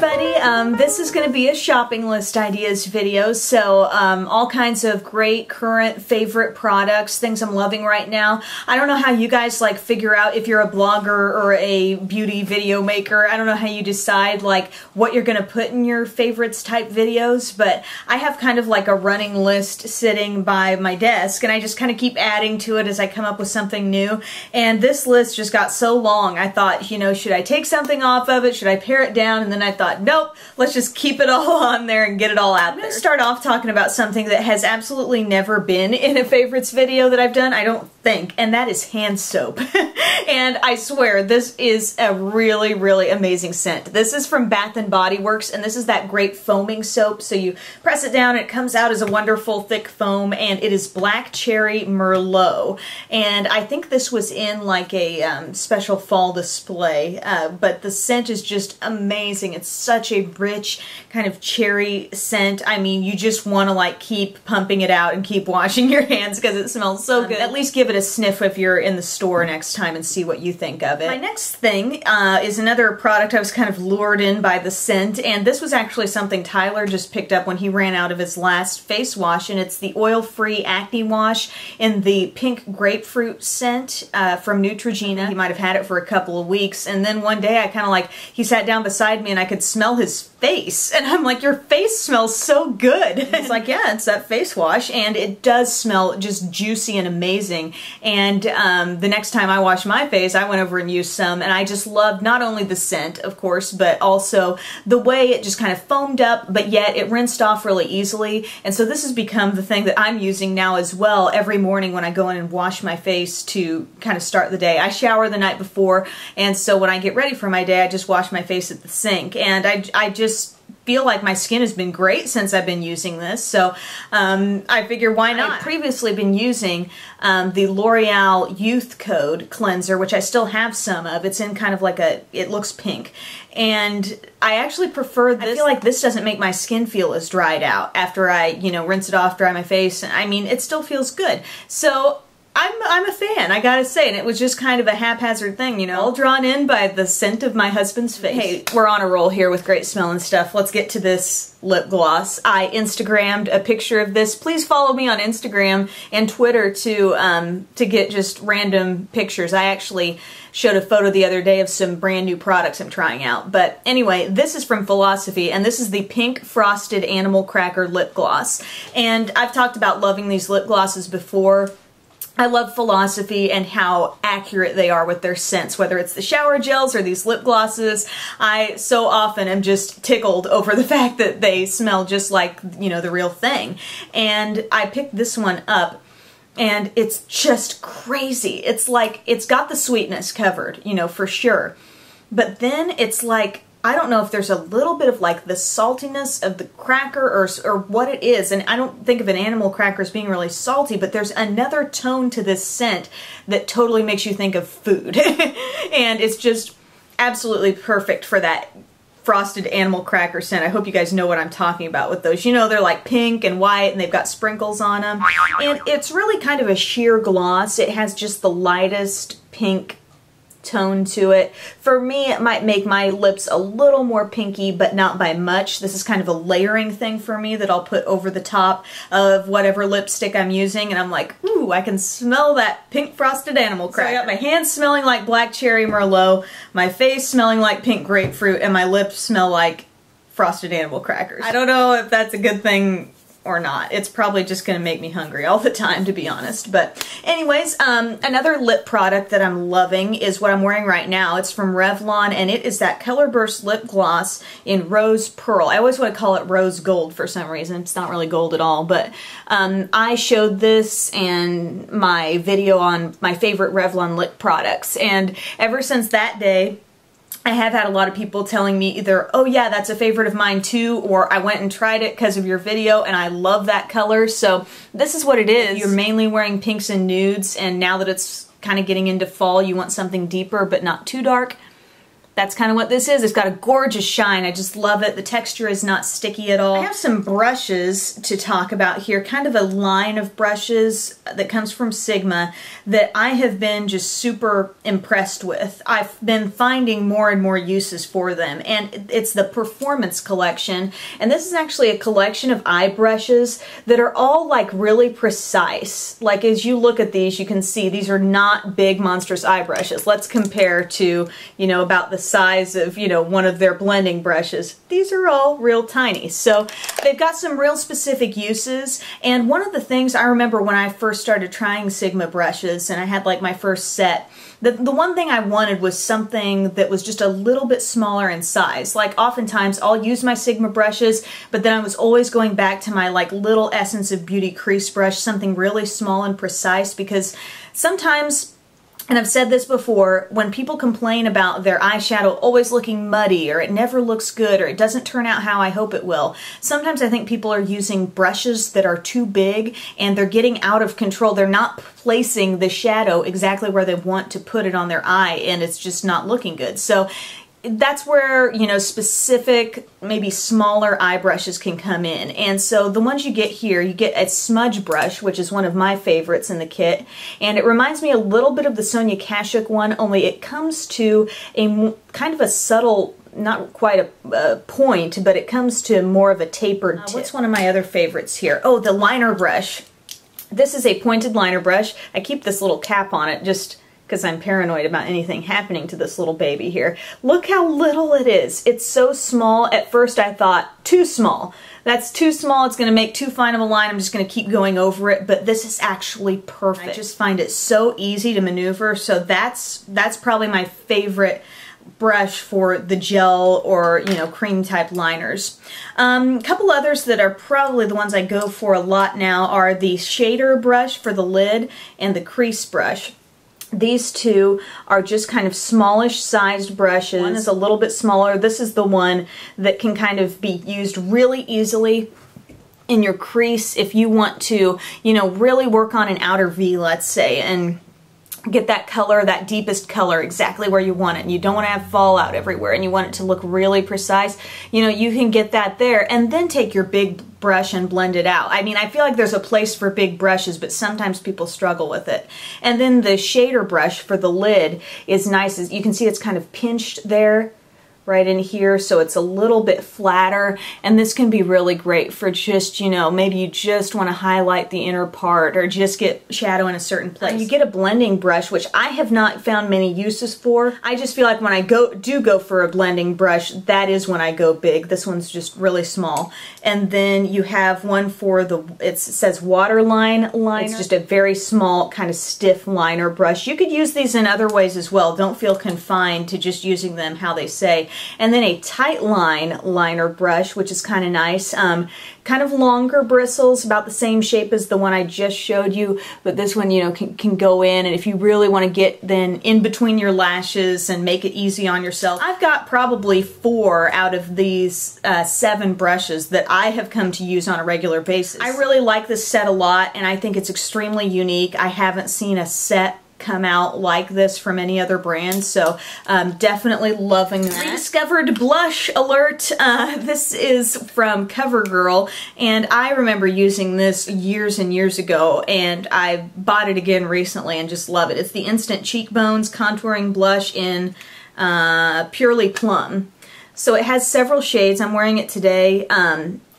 everybody, this is going to be a shopping list ideas video, so all kinds of great current favorite products, things I'm loving right now. I don't know how you guys like figure out if you're a blogger or a beauty video maker. I don't know how you decide like what you're going to put in your favorites type videos, but I have kind of like a running list sitting by my desk and I just kind of keep adding to it as I come up with something new, and this list just got so long I thought, you know, should I take something off of it? Should I pare it down? And then I thought, nope, let's just keep it all on there and get it all out there. I'm going to start off talking about something that has absolutely never been in a favorites video that I've done, I don't think, and that is hand soap. And I swear, this is a really, really amazing scent. This is from Bath & Body Works, and this is that great foaming soap. So you press it down, and it comes out as a wonderful thick foam, and it is Black Cherry Merlot. And I think this was in like a special fall display, but the scent is just amazing. It's such a rich kind of cherry scent. I mean, you just want to like keep pumping it out and keep washing your hands because it smells so good. At least give it a sniff if you're in the store next time and see what you think of it. My next thing is another product I was kind of lured in by the scent, and this was actually something Tyler just picked up when he ran out of his last face wash, and it's the oil-free acne wash in the pink grapefruit scent from Neutrogena. He might have had it for a couple of weeks, and then one day I kind of like, he sat down beside me and I could smell his face, and I'm like, your face smells so good. It's like, yeah, it's that face wash, and it does smell just juicy and amazing. And the next time I washed my face, I went over and used some, and I just loved not only the scent, of course, but also the way it just kind of foamed up, but yet it rinsed off really easily. And so this has become the thing that I'm using now as well every morning when I go in and wash my face to kind of start the day. I shower the night before, and so when I get ready for my day, I just wash my face at the sink, and I just feel like my skin has been great since I've been using this, so I figure why not. I've previously been using the L'Oreal Youth Code cleanser, which I still have some of. It's in kind of like a, it looks pink, and I actually prefer this. I feel like this doesn't make my skin feel as dried out after I, you know, rinse it off, dry my face. I mean, it still feels good. So I'm a fan, I gotta say, and it was just kind of a haphazard thing, you know, all drawn in by the scent of my husband's face. Hey, we're on a roll here with great smell and stuff. Let's get to this lip gloss. I Instagrammed a picture of this. Please follow me on Instagram and Twitter to get just random pictures. I actually showed a photo the other day of some brand new products I'm trying out. But anyway, this is from Philosophy, and this is the Pink Frosted Animal Cracker Lip Gloss. And I've talked about loving these lip glosses before. I love Philosophy and how accurate they are with their scents, whether it's the shower gels or these lip glosses. I so often am just tickled over the fact that they smell just like, you know, the real thing. And I picked this one up, and it's just crazy. It's like, it's got the sweetness covered, you know, for sure. But then it's like, I don't know if there's a little bit of like the saltiness of the cracker or what it is, and I don't think of an animal cracker as being really salty, but there's another tone to this scent that totally makes you think of food. And it's just absolutely perfect for that frosted animal cracker scent. I hope you guys know what I'm talking about with those. You know, they're like pink and white and they've got sprinkles on them. And it's really kind of a sheer gloss. It has just the lightest pink tone to it. For me, it might make my lips a little more pinky, but not by much. This is kind of a layering thing for me that I'll put over the top of whatever lipstick I'm using, and I'm like, ooh, I can smell that pink frosted animal cracker. So I got my hands smelling like Black Cherry Merlot, my face smelling like pink grapefruit, and my lips smell like frosted animal crackers. I don't know if that's a good thing or not. It's probably just gonna make me hungry all the time, to be honest. But anyways, another lip product that I'm loving is what I'm wearing right now. It's from Revlon, and it is that Colorburst lip gloss in Rosepearl. I always want to call it rose gold for some reason. It's not really gold at all, but I showed this in my video on my favorite Revlon lip products, and ever since that day, I have had a lot of people telling me either, oh yeah, that's a favorite of mine too, or I went and tried it because of your video and I love that color. So this is what it is. You're mainly wearing pinks and nudes, and now that it's kind of getting into fall, you want something deeper but not too dark. that's kind of what this is. It's got a gorgeous shine. I just love it. The texture is not sticky at all. I have some brushes to talk about here, kind of a line of brushes that comes from Sigma that I have been just super impressed with. I've been finding more and more uses for them, and it's the Performance collection, and this is actually a collection of eye brushes that are all like really precise. Like as you look at these, you can see these are not big monstrous eye brushes. Let's compare to, you know, about the size of, you know, one of their blending brushes. These are all real tiny. So they've got some real specific uses, and one of the things I remember when I first started trying Sigma brushes and I had like my first set, the one thing I wanted was something that was just a little bit smaller in size. Like oftentimes I'll use my Sigma brushes, but then I was always going back to my like little Essence of Beauty crease brush, something really small and precise, because sometimes, and I've said this before, when people complain about their eyeshadow always looking muddy, or it never looks good, or it doesn't turn out how I hope it will, sometimes I think people are using brushes that are too big and they're getting out of control. They're not placing the shadow exactly where they want to put it on their eye, and it's just not looking good. So that's where, you know, specific, maybe smaller eye brushes can come in. And so the ones you get here, you get a smudge brush, which is one of my favorites in the kit. And it reminds me a little bit of the Sonia Kashuk one, only it comes to a kind of a subtle, not quite a point, but it comes to more of a tapered tip. What's one of my other favorites here? Oh, the liner brush. This is a pointed liner brush. I keep this little cap on it just because I'm paranoid about anything happening to this little baby here. Look how little it is. It's so small. At first I thought, too small. That's too small. It's going to make too fine of a line. I'm just going to keep going over it, but this is actually perfect. I just find it so easy to maneuver, so that's probably my favorite brush for the gel or, you know, cream type liners. A couple others that are probably the ones I go for a lot now are the shader brush for the lid and the crease brush. These two are just kind of smallish sized brushes. One is a little bit smaller. This is the one that can kind of be used really easily in your crease if you want to, you know, really work on an outer V, let's say, and get that color, that deepest color, exactly where you want it, and you don't want to have fallout everywhere, and you want it to look really precise. You know, you can get that there, and then take your big brush and blend it out. I mean, I feel like there's a place for big brushes, but sometimes people struggle with it. And then the shader brush for the lid is nice. As you can see, it's kind of pinched there, right in here, so it's a little bit flatter, and this can be really great for just, you know, maybe you just want to highlight the inner part or just get shadow in a certain place. You get a blending brush, which I have not found many uses for. I just feel like when I do go for a blending brush, that is when I go big. This one's just really small. And then you have one for the, it says waterline liner. It's just a very small kind of stiff liner brush. You could use these in other ways as well. Don't feel confined to just using them how they say. And then a tight line liner brush, which is kind of nice. Kind of longer bristles, about the same shape as the one I just showed you, but this one, you know, can go in, and if you really want to get then in between your lashes and make it easy on yourself. I've got probably 4 out of these 7 brushes that I have come to use on a regular basis. I really like this set a lot, and I think it's extremely unique. I haven't seen a set come out like this from any other brand, so definitely loving that. Rediscovered blush alert. This is from CoverGirl, and I remember using this years and years ago, and I bought it again recently and just love it. It's the Instant Cheekbones Contouring Blush in Purely Plum. So it has several shades. I'm wearing it today.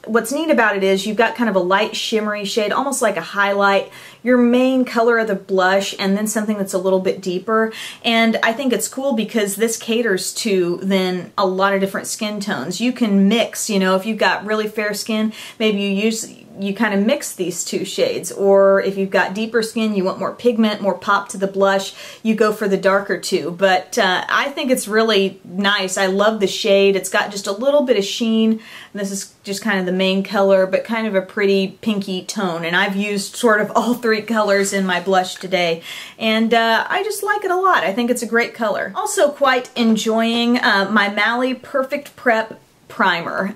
What's neat about it is you've got kind of a light shimmery shade, almost like a highlight, your main color of the blush, and then something that's a little bit deeper. And I think it's cool because this caters to then a lot of different skin tones. You can mix, you know, if you've got really fair skin, maybe you kind of mix these 2 shades, or if you've got deeper skin, you want more pigment, more pop to the blush, you go for the darker 2. But I think it's really nice. I love the shade. It's got just a little bit of sheen. This is just kind of the main color, but kind of a pretty pinky tone, and I've used sort of all 3 colors in my blush today, and I just like it a lot. I think it's a great color. Also quite enjoying my Mally Perfect Prep primer.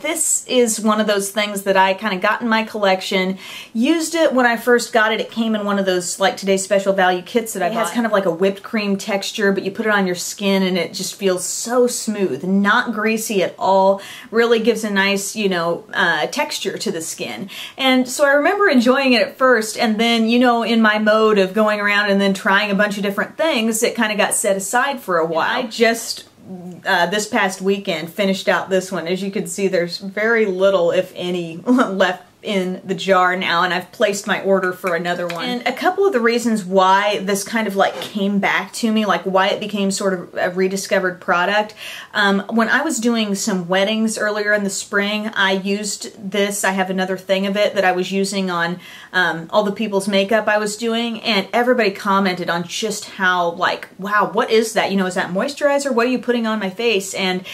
This is one of those things that I kind of got in my collection. Used it when I first got it. It came in one of those like Today's Special Value kits that I bought. It has kind of like a whipped cream texture, but you put it on your skin and it just feels so smooth, not greasy at all. Really gives a nice, you know, texture to the skin. And so I remember enjoying it at first, and then, you know, in my mode of going around and then trying a bunch of different things, it kind of got set aside for a while. I just this past weekend finished out this one. As you can see, there's very little, if any, left in the jar now, and I've placed my order for another one. And a couple of the reasons why this kind of like came back to me, like why it became sort of a rediscovered product, when I was doing some weddings earlier in the spring, I used this. I have another thing of it that I was using on all the people's makeup I was doing, and everybody commented on just how, like, wow, what is that? You know, is that moisturizer? What are you putting on my face? And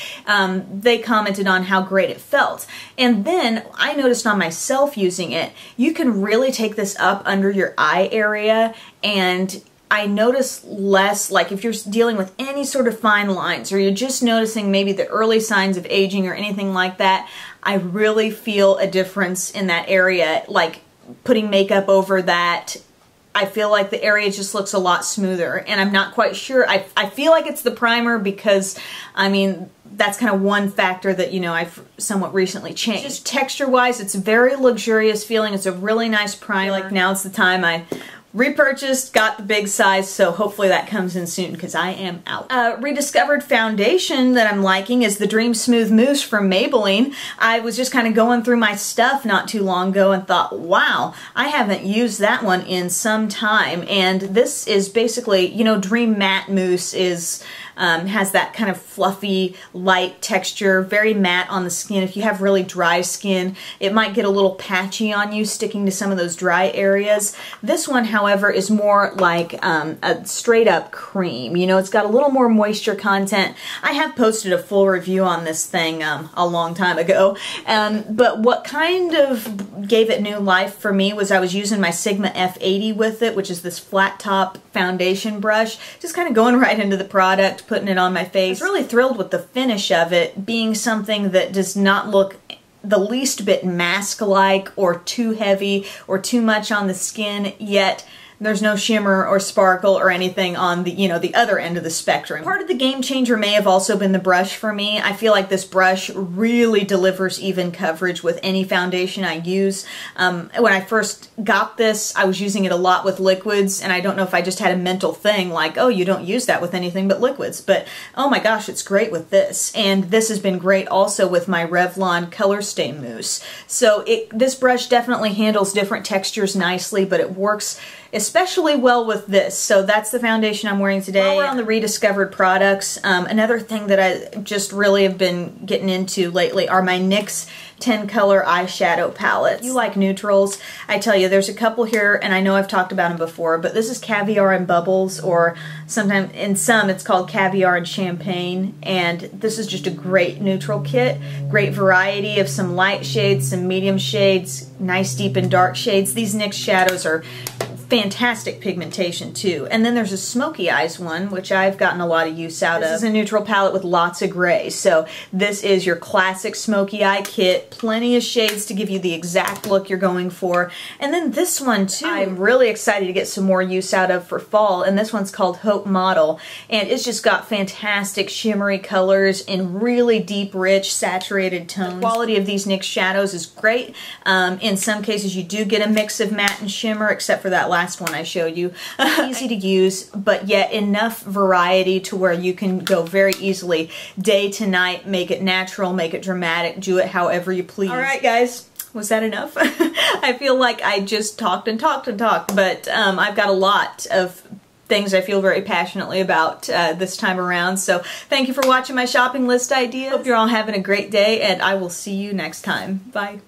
they commented on how great it felt. And then I noticed on myself using it, you can really take this up under your eye area, and I notice less, like if you're dealing with any sort of fine lines, or you're just noticing maybe the early signs of aging or anything like that, I really feel a difference in that area. Like putting makeup over that, I feel like the area just looks a lot smoother, and I'm not quite sure. I feel like it's the primer because, I mean, that's kind of one factor that, you know, I've somewhat recently changed. Just texture-wise, it's a very luxurious feeling. It's a really nice primer. Like now it's the time. I repurchased, got the big size, so hopefully that comes in soon because I am out. Rediscovered foundation that I'm liking is the Dream Smooth Mousse from Maybelline. I was just kind of going through my stuff not too long ago and thought, wow, I haven't used that one in some time. And this is basically, you know, Dream Matte Mousse is has that kind of fluffy, light texture, very matte on the skin. If you have really dry skin, it might get a little patchy on you, sticking to some of those dry areas. This one, however, is more like a straight up cream. You know, it's got a little more moisture content. I have posted a full review on this thing a long time ago, but what kind of gave it new life for me was I was using my Sigma F80 with it, which is this flat top foundation brush, just kind of going right into the product, putting it on my face. I was really thrilled with the finish of it being something that does not look the least bit mask-like or too heavy or too much on the skin, yet there's no shimmer or sparkle or anything on the, you know, the other end of the spectrum. Part of the game changer may have also been the brush for me. I feel like this brush really delivers even coverage with any foundation I use. When I first got this, I was using it a lot with liquids, and I don't know if I just had a mental thing like, oh, you don't use that with anything but liquids, but oh my gosh, it's great with this. And this has been great also with my Revlon Color Stay Mousse. So this brush definitely handles different textures nicely, but it works especially well with this. So that's the foundation I'm wearing today. While we're on the rediscovered products, another thing that I just really have been getting into lately are my NYX 10 color eyeshadow palette. If you like neutrals, I tell you, there's a couple here, and I know I've talked about them before, but this is Caviar and Bubbles, or sometimes in some it's called Caviar and Champagne, and this is just a great neutral kit. Great variety of some light shades, some medium shades, nice deep and dark shades. These NYX shadows are fantastic pigmentation too. And then there's a smoky eyes one, which I've gotten a lot of use out of. This is a neutral palette with lots of gray. So this is your classic smoky eye kit. Plenty of shades to give you the exact look you're going for. And then this one too, I'm really excited to get some more use out of for fall. And this one's called Hope Model. And it's just got fantastic shimmery colors in really deep, rich, saturated tones. The quality of these NYX shadows is great. In some cases you do get a mix of matte and shimmer, except for that last one I showed you. Easy to use, but yet enough variety to where you can go very easily day to night, make it natural, make it dramatic, do it however you please. Alright guys, was that enough? I feel like I just talked and talked and talked, but I've got a lot of things I feel very passionately about this time around. So thank you for watching my shopping list ideas. Hope you're all having a great day, and I will see you next time. Bye.